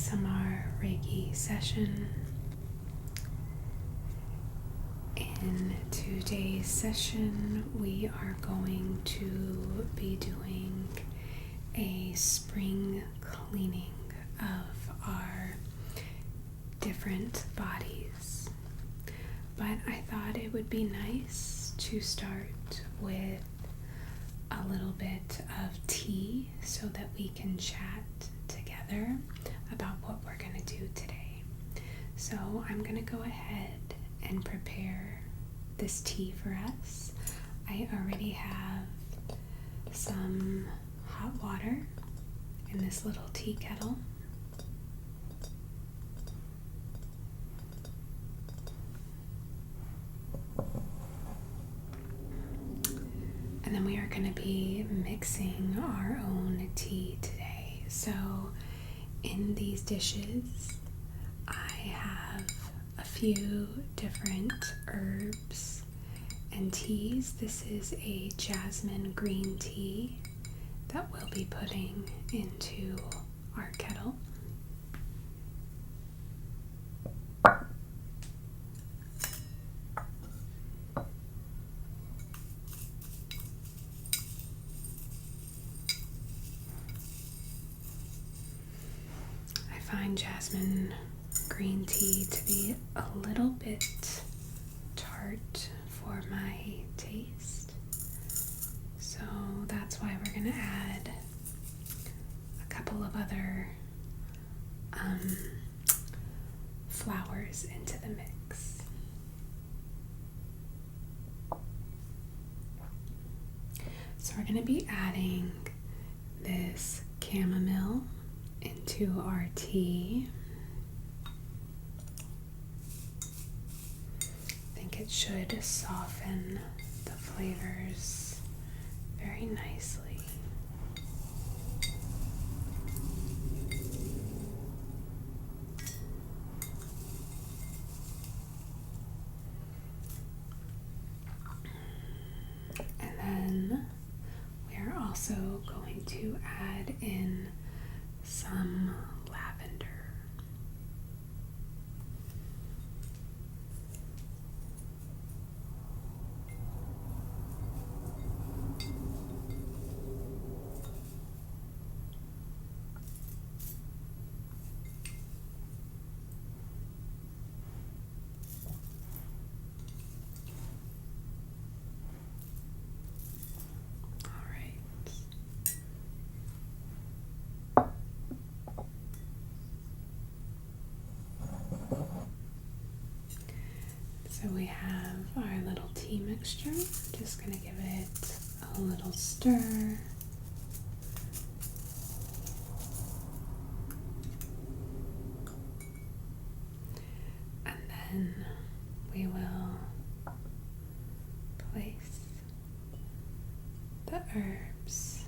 ASMR Reiki session. In today's session, we are going to be doing a spring cleaning of our different bodies. But I thought it would be nice to start with a little bit of tea so that we can chat together about what we're going to do today. So I'm going to go ahead and prepare this tea for us. I already have some hot water in this little tea kettle. And then we are going to be mixing our own tea today. So in these dishes, I have a few different herbs and teas. This is a jasmine green tea that we'll be putting into our kettle. I find jasmine green tea to be a little bit tart for my taste, so that's why we're going to add a couple of other flowers into the mix. So we're going to be adding this chamomile into our tea. I think it should soften the flavors very nicely. And then we are also going to add in some lavender. So we have our little tea mixture. I'm just going to give it a little stir. And then we will place the herbs,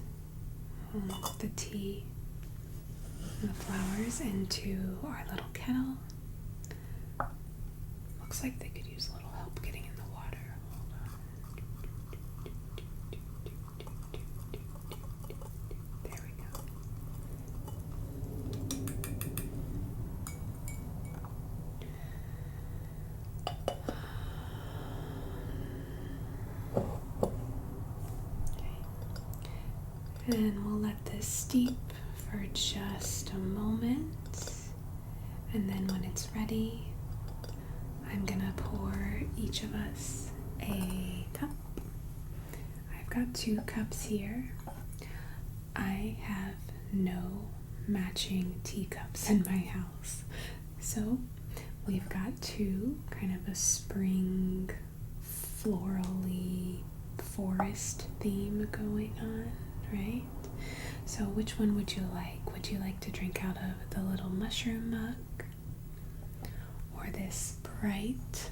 the tea, and the flowers into our little kettle. Looks like they could use a little help getting in the water. Hold on. There we go. Okay. And we'll let this steep for just a moment. And then when it's ready, I'm gonna pour each of us a cup. I've got 2 cups here. I have no matching teacups in my house. So we've got 2, kind of a spring florally forest theme going on, right? So which one would you like? Would you like to drink out of the little mushroom mug? Or this bright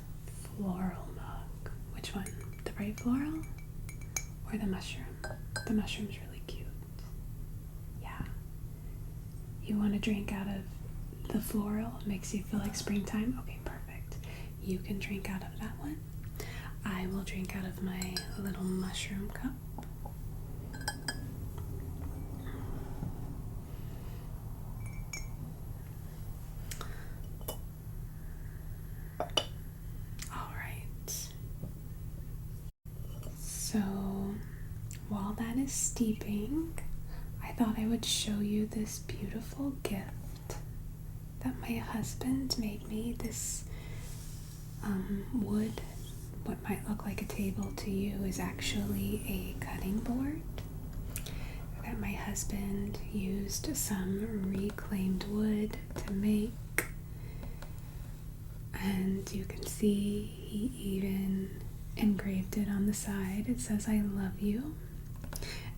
floral mug? Which one? The bright floral or the mushroom? The mushroom's really cute. Yeah. You want to drink out of the floral? Makes you feel like springtime? Okay, perfect. You can drink out of that one. I will drink out of my little mushroom cup. is steeping, I thought I would show you this beautiful gift that my husband made me. This wood, what might look like a table to you, is actually a cutting board that my husband used some reclaimed wood to make. And you can see he even engraved it on the side. It says, "I love you."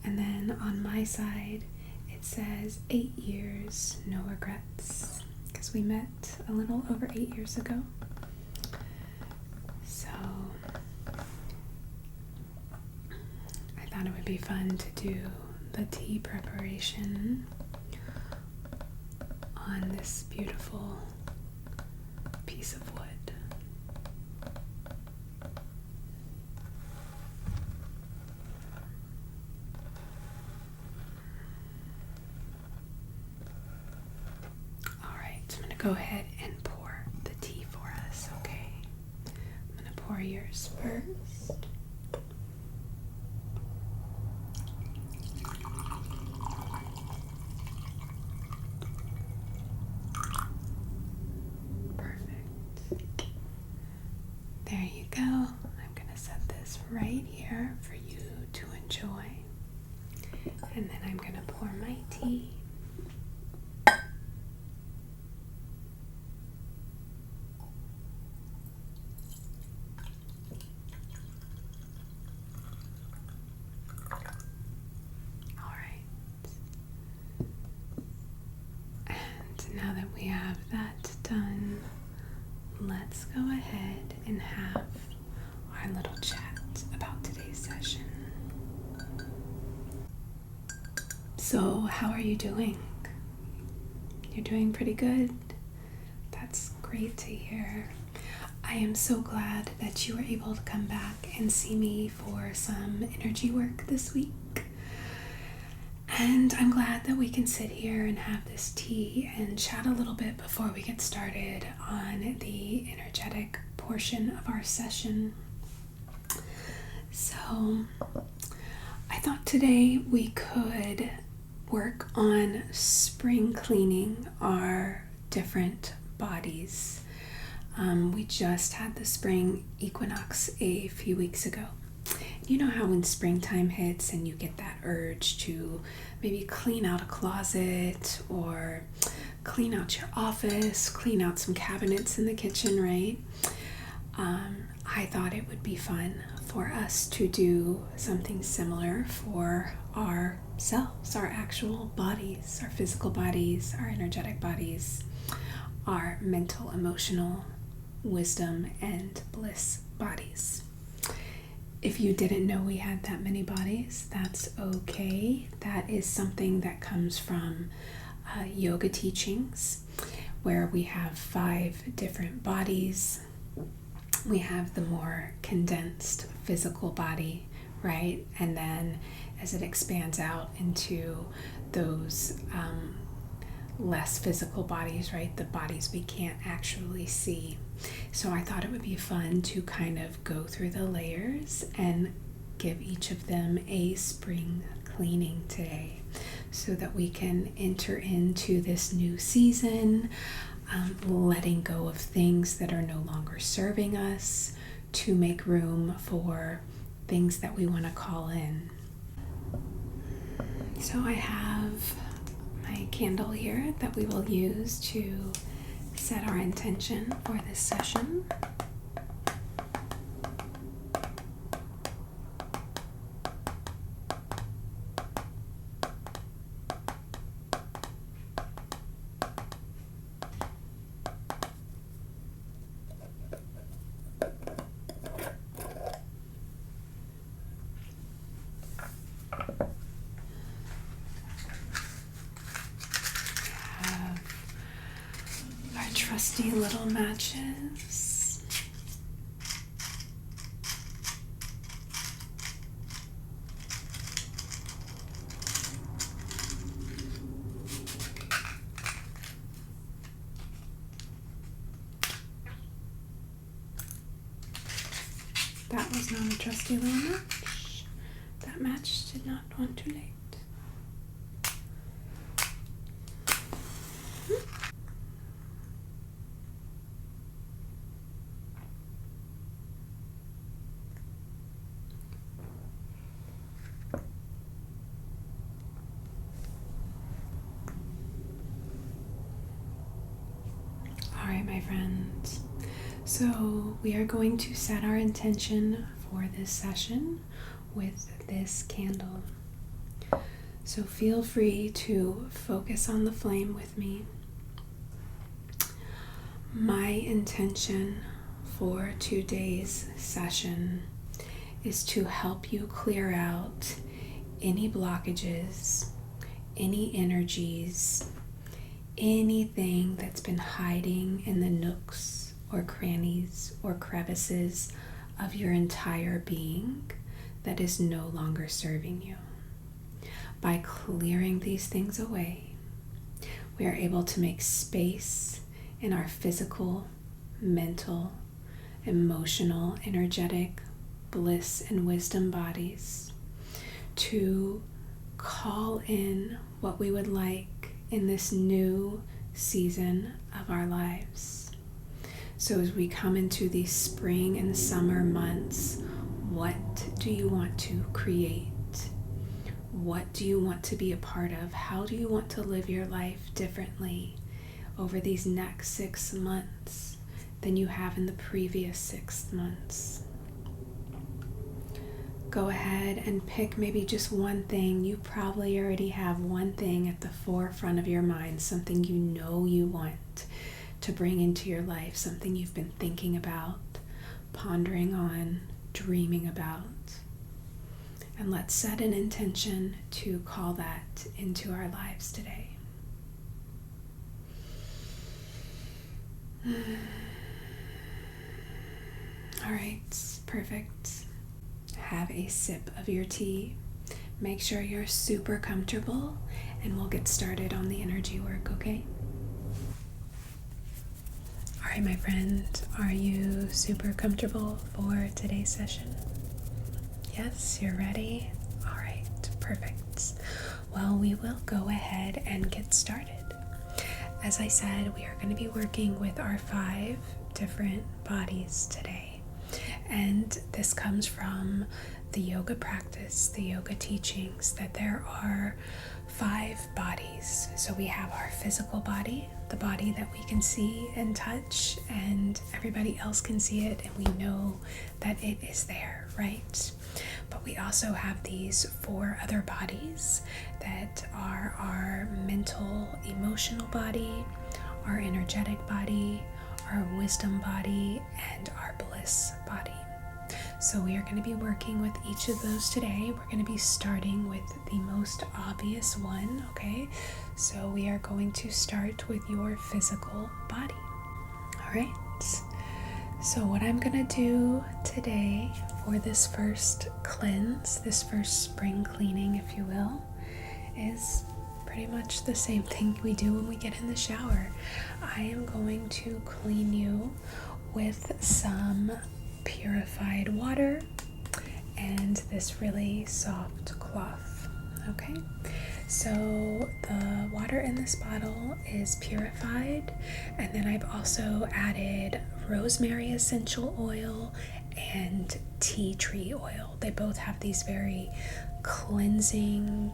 And then on my side, it says, 8 years, no regrets. Because we met a little over 8 years ago. So I thought it would be fun to do the tea preparation on this beautiful piece of wood. Alright, I'm going to go ahead and pour the tea for us, okay? I'm going to pour yours first. There you go. I'm going to set this right here for you to enjoy. And then I'm going to pour my tea. Alright. And now that we have that done, let's go ahead and have our little chat about today's session. So, how are you doing? You're doing pretty good? That's great to hear. I am so glad that you were able to come back and see me for some energy work this week. And I'm glad that we can sit here and have this tea and chat a little bit before we get started on the energetic portion of our session. So, I thought today we could work on spring cleaning our different bodies. We just had the spring equinox a few weeks ago. You know how when springtime hits and you get that urge to maybe clean out a closet or clean out your office, clean out some cabinets in the kitchen, right? I thought it would be fun for us to do something similar for ourselves, our actual bodies, our physical bodies, our energetic bodies, our mental, emotional, wisdom, and bliss bodies. If you didn't know we had that many bodies, that's okay. That is something that comes from yoga teachings, where we have 5 different bodies. We have the more condensed physical body, right? And then as it expands out into those less physical bodies, right? The bodies we can't actually see. So I thought it would be fun to kind of go through the layers and give each of them a spring cleaning today so that we can enter into this new season, letting go of things that are no longer serving us to make room for things that we want to call in. So I have my candle here that we will use to set our intention for this session. Trusty little matches. That was not a trusty little match. That that match did not want too late. All right, my friends. So we are going to set our intention for this session with this candle. So feel free to focus on the flame with me. My intention for today's session is to help you clear out any blockages, any energies, anything that's been hiding in the nooks or crannies or crevices of your entire being that is no longer serving you. By clearing these things away, we are able to make space in our physical, mental, emotional, energetic, bliss, and wisdom bodies to call in what we would like in this new season of our lives. So as we come into these spring and summer months, what do you want to create? What do you want to be a part of? How do you want to live your life differently over these next 6 months than you have in the previous 6 months? Go ahead and pick maybe just one thing. You probably already have one thing at the forefront of your mind, something you know you want to bring into your life, something you've been thinking about, pondering on, dreaming about. And let's set an intention to call that into our lives today. All right, perfect. Have a sip of your tea. Make sure you're super comfortable, and we'll get started on the energy work, okay? All right, my friend, are you super comfortable for today's session? Yes, you're ready? All right, perfect. Well, we will go ahead and get started. As I said, we are going to be working with our 5 different bodies today. And this comes from the yoga practice, the yoga teachings, that there are 5 bodies. So we have our physical body, the body that we can see and touch, and everybody else can see it, and we know that it is there, right? But we also have these 4 other bodies that are our mental, emotional body, our energetic body, our wisdom body, and our bliss body. So we are going to be working with each of those today. We're going to be starting with the most obvious one, okay? So we are going to start with your physical body. All right. So what I'm going to do today for this first cleanse, this first spring cleaning, if you will, is pretty much the same thing we do when we get in the shower. I am going to clean you with some purified water and this really soft cloth, okay? So the water in this bottle is purified, and then I've also added rosemary essential oil and tea tree oil. They both have these very cleansing,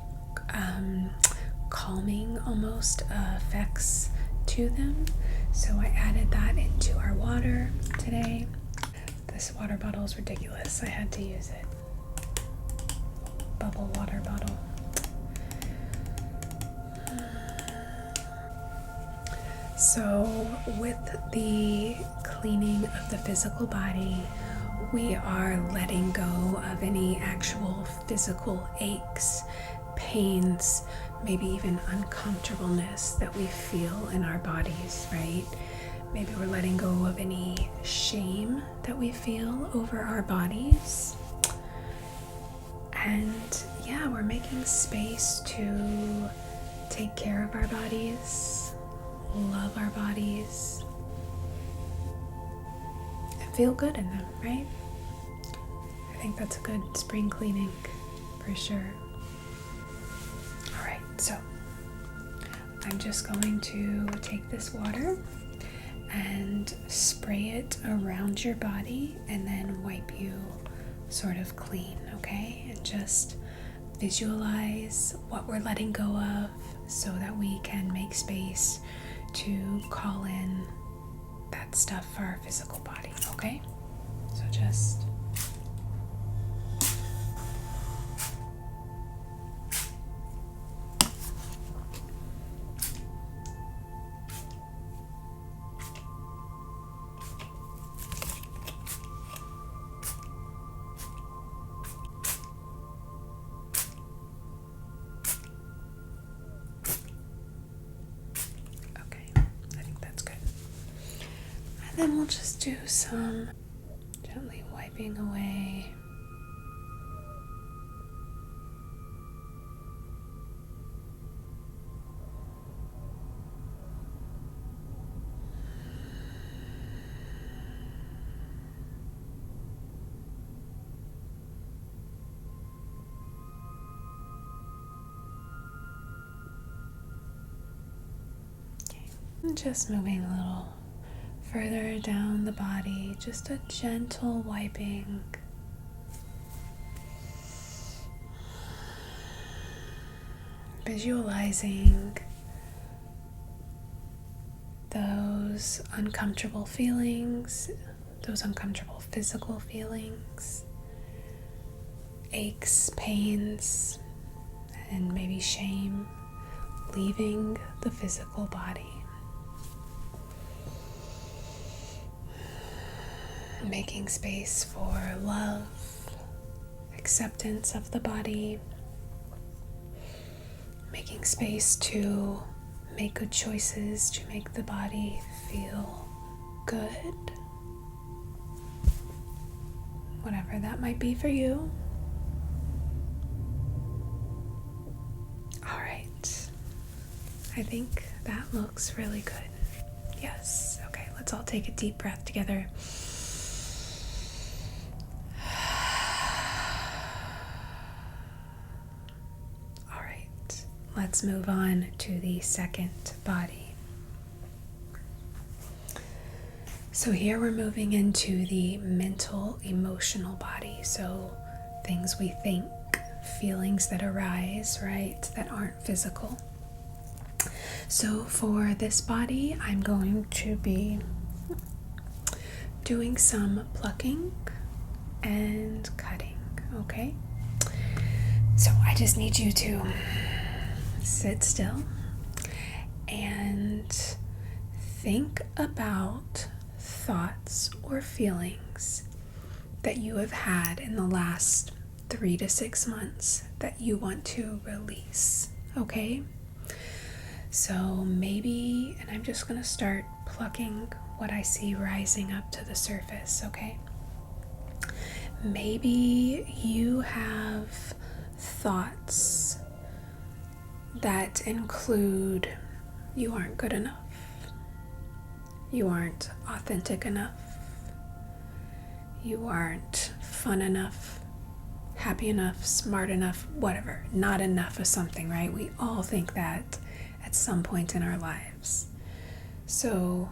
calming almost effects to them. So I added that into our water today. This water bottle is ridiculous. I had to use it. Bubble water bottle. So with the cleaning of the physical body, we are letting go of any actual physical aches, pains, maybe even uncomfortableness that we feel in our bodies, right? Maybe we're letting go of any shame that we feel over our bodies. And yeah, we're making space to take care of our bodies, love our bodies, and feel good in them, right? I think that's a good spring cleaning for sure. All right, so I'm just going to take this water and spray it around your body and then wipe you sort of clean, okay? And just visualize what we're letting go of so that we can make space to call in that stuff for our physical body, okay? So just then we'll just do some gently wiping away. Okay. And just moving a little further down the body, just a gentle wiping. Visualizing those uncomfortable feelings, those uncomfortable physical feelings, aches, pains, and maybe shame, leaving the physical body. Making space for love, acceptance of the body, making space to make good choices, to make the body feel good, whatever that might be for you. All right, I think that looks really good. Yes, okay, let's all take a deep breath together. Let's move on to the second body. So here we're moving into the mental, emotional body. So things we think, feelings that arise, right, that aren't physical. So for this body, I'm going to be doing some plucking and cutting, okay? So I just need you to sit still and think about thoughts or feelings that you have had in the last 3 to 6 months that you want to release, okay? So maybe, and I'm just going to start plucking what I see rising up to the surface, okay? Maybe you have thoughts that include you aren't good enough, you aren't authentic enough, you aren't fun enough, happy enough, smart enough, whatever, not enough of something, right? We all think that at some point in our lives. So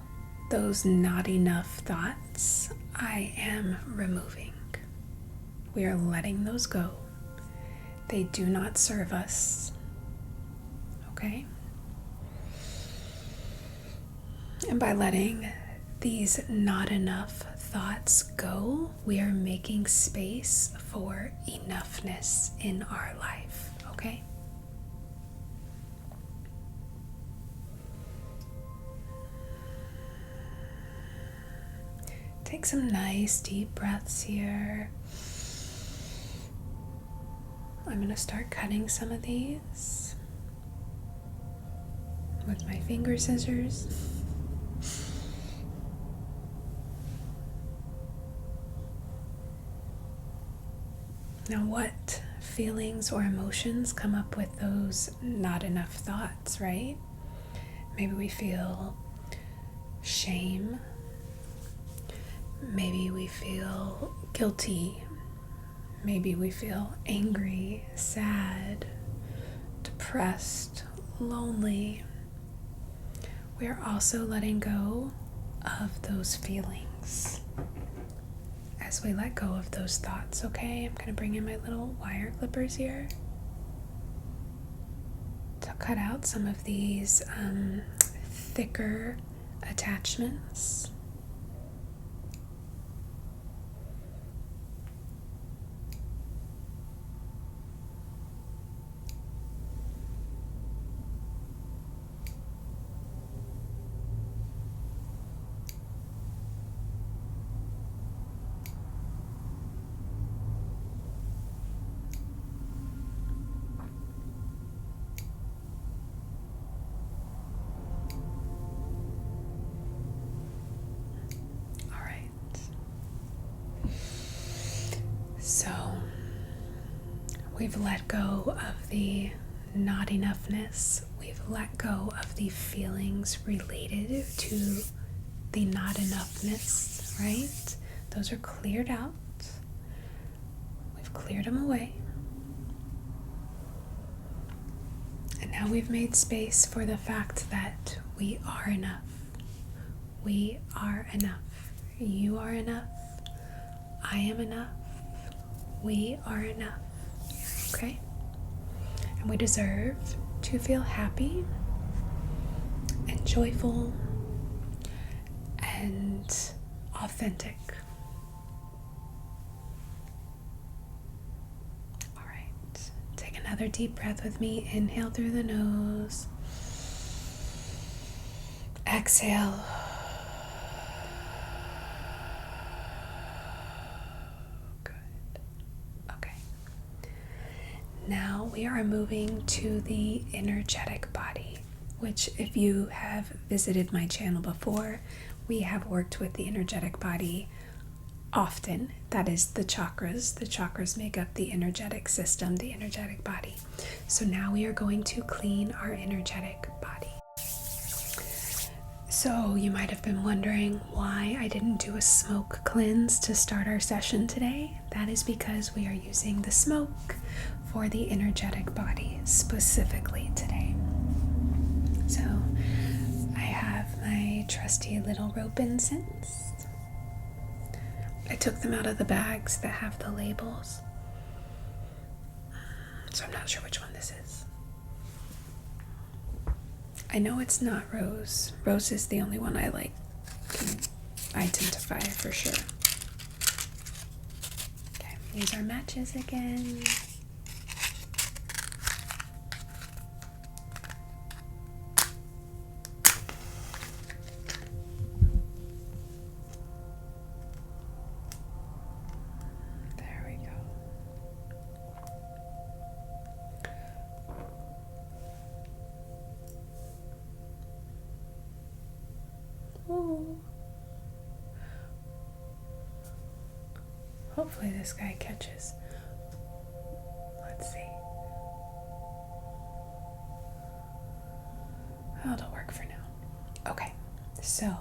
those not enough thoughts, I am removing. We are letting those go. They do not serve us. Okay? And by letting these not enough thoughts go, we are making space for enoughness in our life. Okay? Take some nice deep breaths here. I'm going to start cutting some of these with my finger scissors. Now, what feelings or emotions come up with those not enough thoughts, right? Maybe we feel shame. Maybe we feel guilty. Maybe we feel angry, sad, depressed, lonely. We are also letting go of those feelings as we let go of those thoughts, okay? I'm going to bring in my little wire clippers here to cut out some of these thicker attachments. So we've let go of the not enoughness. We've let go of the feelings related to the not enoughness, right? Those are cleared out. We've cleared them away. And now we've made space for the fact that we are enough. We are enough. You are enough. I am enough. We are enough. Okay? And we deserve to feel happy and joyful and authentic. All right. Take another deep breath with me. Inhale through the nose. Exhale. Now we are moving to the energetic body, which if you have visited my channel before, we have worked with the energetic body often. That is the chakras. The chakras make up the energetic system, the energetic body. So now we are going to clean our energetic body. So you might have been wondering why I didn't do a smoke cleanse to start our session today. That is because we are using the smoke for the energetic body specifically today. So I have my trusty little rope incense. I took them out of the bags that have the labels, so I'm not sure which one this is. I know it's not rose. Rose is the only one I can identify for sure. Okay, these are matches again. Ooh. Hopefully this guy catches. Let's see. That'll work for now. Okay, so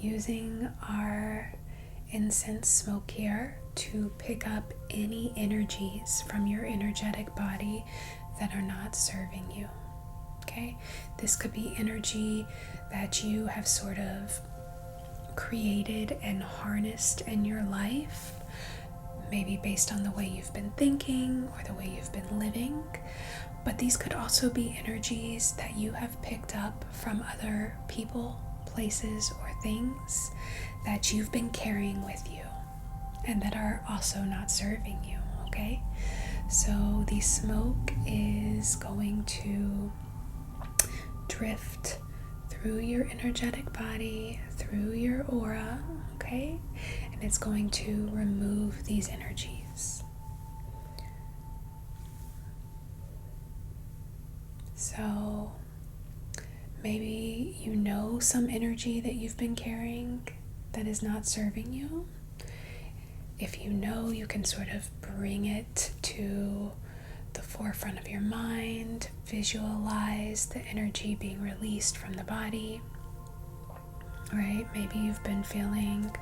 using our incense smoke here to pick up any energies from your energetic body that are not serving you. Okay, this could be energy that you have sort of created and harnessed in your life, maybe based on the way you've been thinking or the way you've been living. But these could also be energies that you have picked up from other people, places, or things that you've been carrying with you and that are also not serving you. Okay, so the smoke is going to drift through your energetic body, through your aura, okay? And it's going to remove these energies. So maybe you know some energy that you've been carrying that is not serving you. If you know, you can sort of bring it to the forefront of your mind, visualize the energy being released from the body, right? Maybe you've been feeling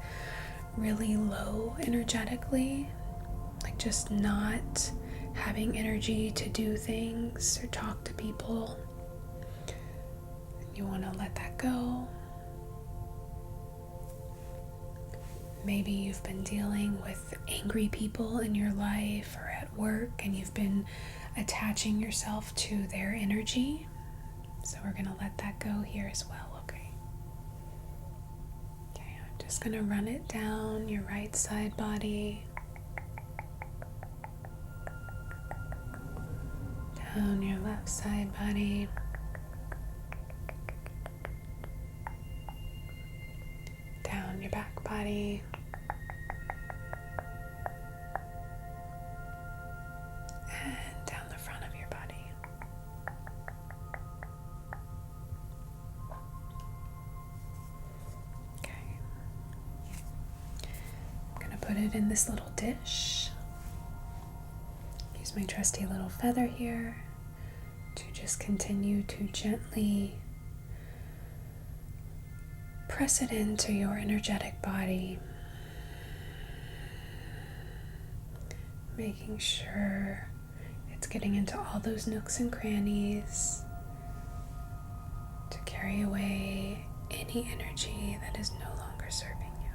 really low energetically. like just not having energy to do things or talk to people. You want to let that go. Maybe you've been dealing with angry people in your life or at work, and you've been attaching yourself to their energy. So we're going to let that go here as well, okay? Okay, I'm just going to run it down your right side body, down your left side body, down your back body, and down the front of your body. Okay. I'm going to put it in this little dish. Use my trusty little feather here to just continue to gently press it into your energetic body, making sure it's getting into all those nooks and crannies to carry away any energy that is no longer serving you.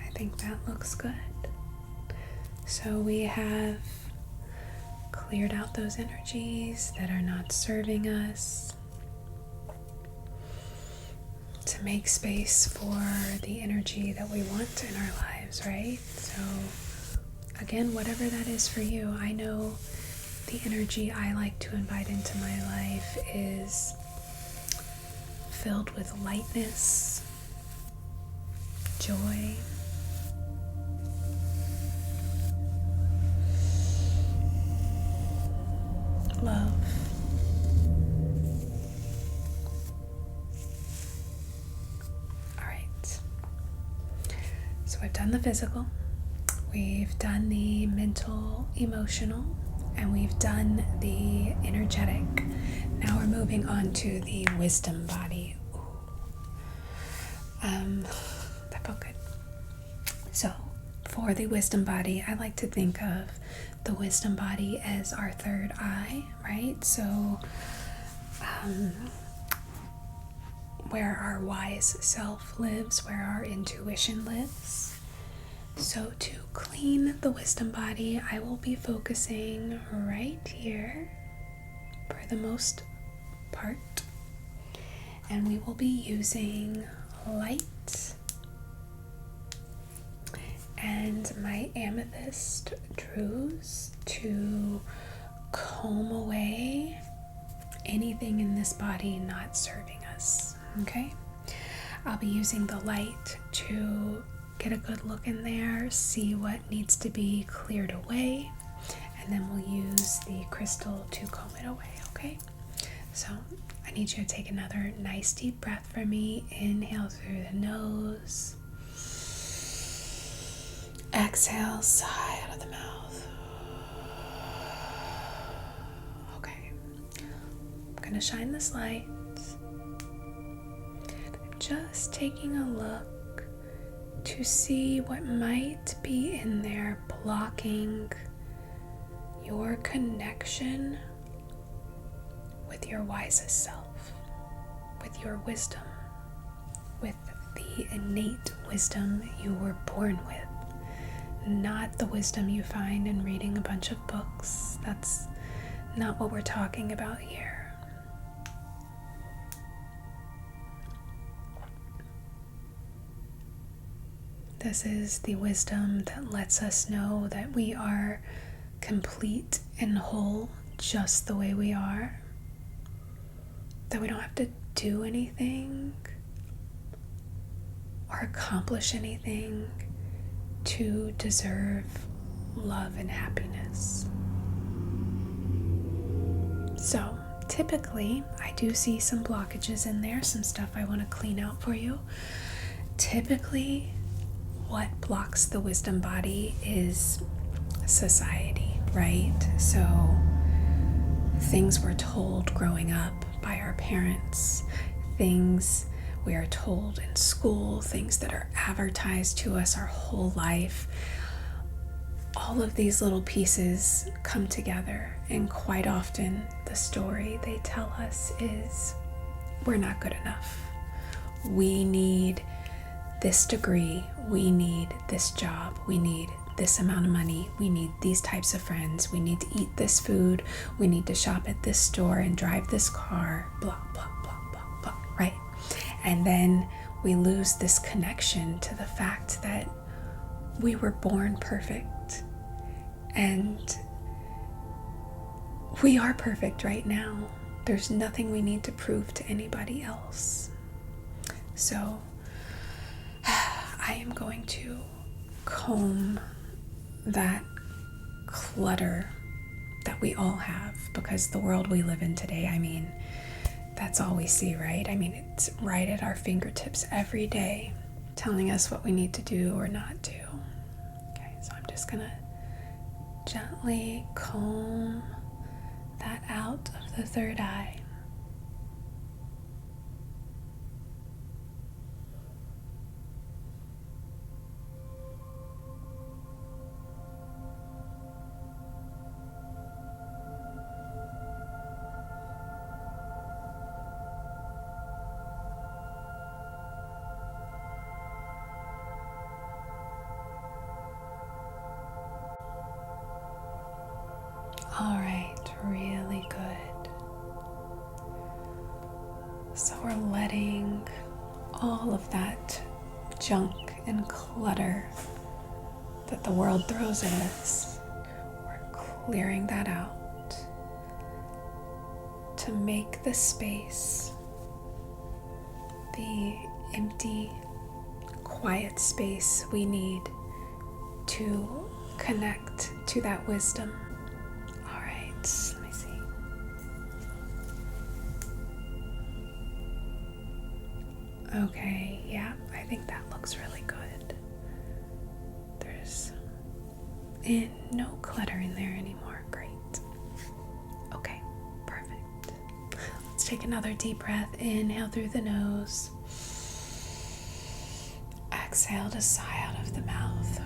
I think that looks good. So we have cleared out those energies that are not serving us to make space for the energy that we want in our lives, right? So again, whatever that is for you, I know the energy I like to invite into my life is filled with lightness, joy, love. All right. So we've done the physical, we've done the mental, emotional, and we've done the energetic. Now we're moving on to the wisdom body. That felt good. So for the wisdom body, I like to think of the wisdom body as our third eye, right? So where our wise self lives, where our intuition lives. So to clean the wisdom body, I will be focusing right here for the most part. And we will be using light and my amethyst druze to comb away anything in this body not serving us, okay? I'll be using the light to get a good look in there, see what needs to be cleared away, and then we'll use the crystal to comb it away, okay? So I need you to take another nice deep breath for me. Inhale through the nose. Exhale, sigh out of the mouth. Okay. I'm going to shine this light. I'm just taking a look to see what might be in there blocking your connection with your wisest self, with your wisdom, with the innate wisdom you were born with. Not the wisdom you find in reading a bunch of books. That's not what we're talking about here. This is the wisdom that lets us know that we are complete and whole just the way we are. That we don't have to do anything or accomplish anything to deserve love and happiness. So typically, I do see some blockages in there, some stuff I want to clean out for you. Typically, what blocks the wisdom body is society, right? So things we're told growing up by our parents, things we are told in school, things that are advertised to us our whole life. All of these little pieces come together, and quite often the story they tell us is we're not good enough. We need this degree, we need this job, we need this amount of money, we need these types of friends, we need to eat this food, we need to shop at this store and drive this car, blah, blah, blah, blah, blah, right? And then we lose this connection to the fact that we were born perfect, and we are perfect right now. There's nothing we need to prove to anybody else. So I am going to comb that clutter that we all have, because the world we live in today, I mean, that's all we see, right? I mean, it's right at our fingertips every day, telling us what we need to do or not do. Okay, so I'm just gonna gently comb that out of the third eye. All right, really good. So we're letting all of that junk and clutter that the world throws at us, we're clearing that out to make the space, the empty, quiet space we need to connect to that wisdom. Let me see. Okay, yeah, I think that looks really good. There's no clutter in there anymore. Great. Okay, perfect. Let's take another deep breath. Inhale through the nose. Exhale to sigh out of the mouth.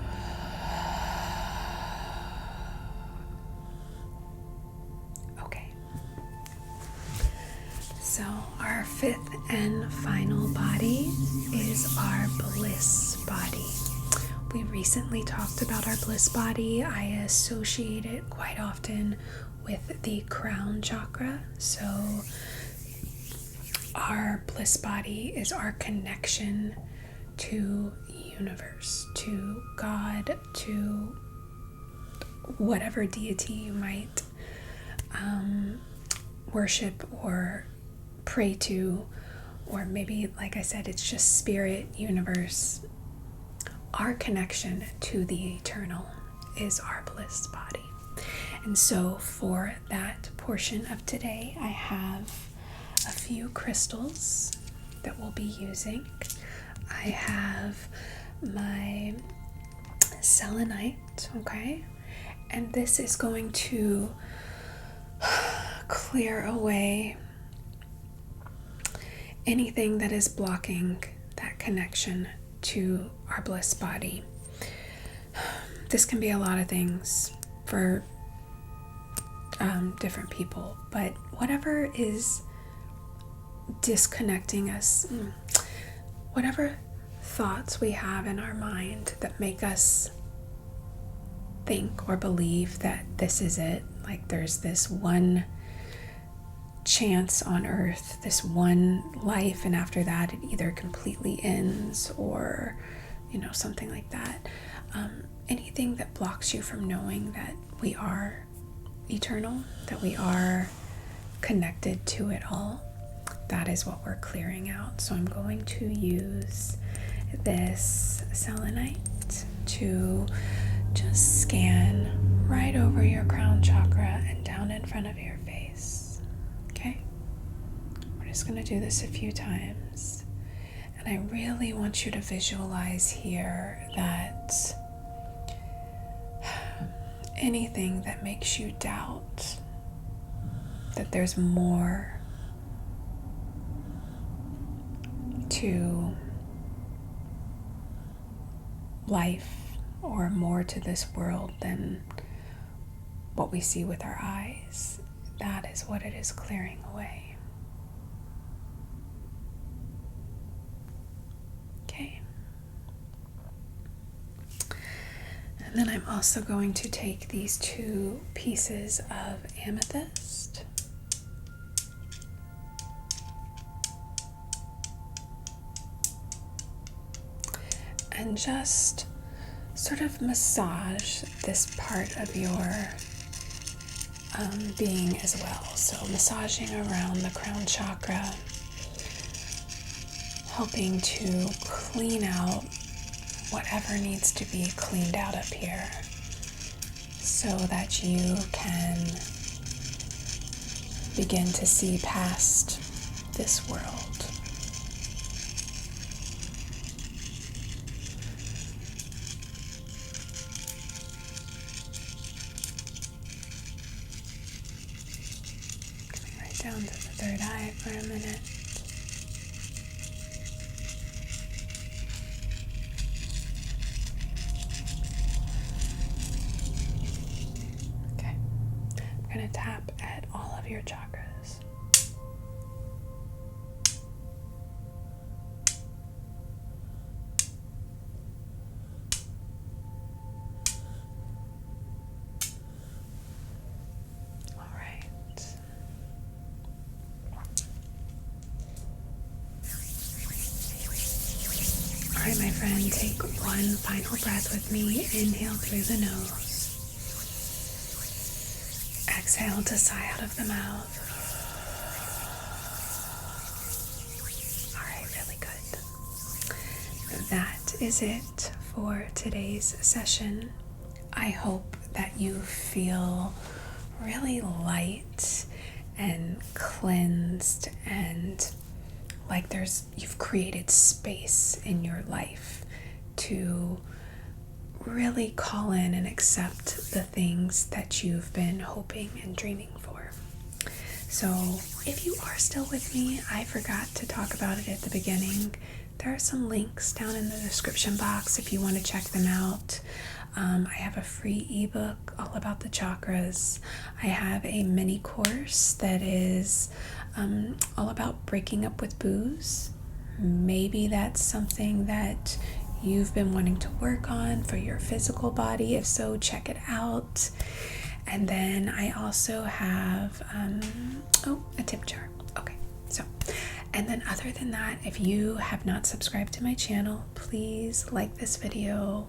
So our fifth and final body is our bliss body. We recently talked about our bliss body. I associate it quite often with the crown chakra. So our bliss body is our connection to universe, to God, to whatever deity you might worship or pray to, or maybe, like I said, it's just spirit, universe. Our connection to the eternal is our bliss body. And so for that portion of today, I have a few crystals that we'll be using. I have my selenite, okay? And this is going to clear away anything that is blocking that connection to our bliss body. This can be a lot of things for different people, but whatever is disconnecting us, whatever thoughts we have in our mind that make us think or believe that this is it, like there's this one chance on earth, this one life, and after that it either completely ends or something like that. Anything that blocks you from knowing that we are eternal, that we are connected to it all, that is what we're clearing out. So I'm going to use this selenite to just scan right over your crown chakra and down in front of your face. just going to do this a few times. And I really want you to visualize here that anything that makes you doubt that there's more to life or more to this world than what we see with our eyes, that is what it is clearing away. Okay. And then I'm also going to take these 2 pieces of amethyst and just sort of massage this part of your being as well. So massaging around the crown chakra, helping to clean out whatever needs to be cleaned out up here so that you can begin to see past this world. Down to the 3rd eye for a minute. Okay. I'm going to tap at all of your chakras. All right, my friend, take one final breath with me. Inhale through the nose. Exhale to sigh out of the mouth. All right, really good. That is it for today's session. I hope that you feel really light and cleansed and like you've created space in your life to really call in and accept the things that you've been hoping and dreaming for. So if you are still with me, I forgot to talk about it at the beginning. There are some links down in the description box if you want to check them out. I have a free ebook all about the chakras. I have a mini course that is all about breaking up with booze. Maybe that's something that you've been wanting to work on for your physical body. If so, check it out. And then I also have a tip jar. Okay, so and then other than that, if you have not subscribed to my channel, please like this video,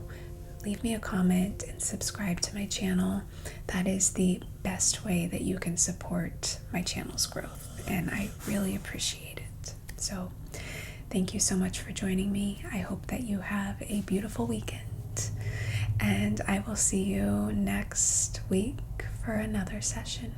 leave me a comment, and subscribe to my channel. That is the best way that you can support my channel's growth, and I really appreciate it. So thank you so much for joining me. I hope that you have a beautiful weekend, and I will see you next week for another session.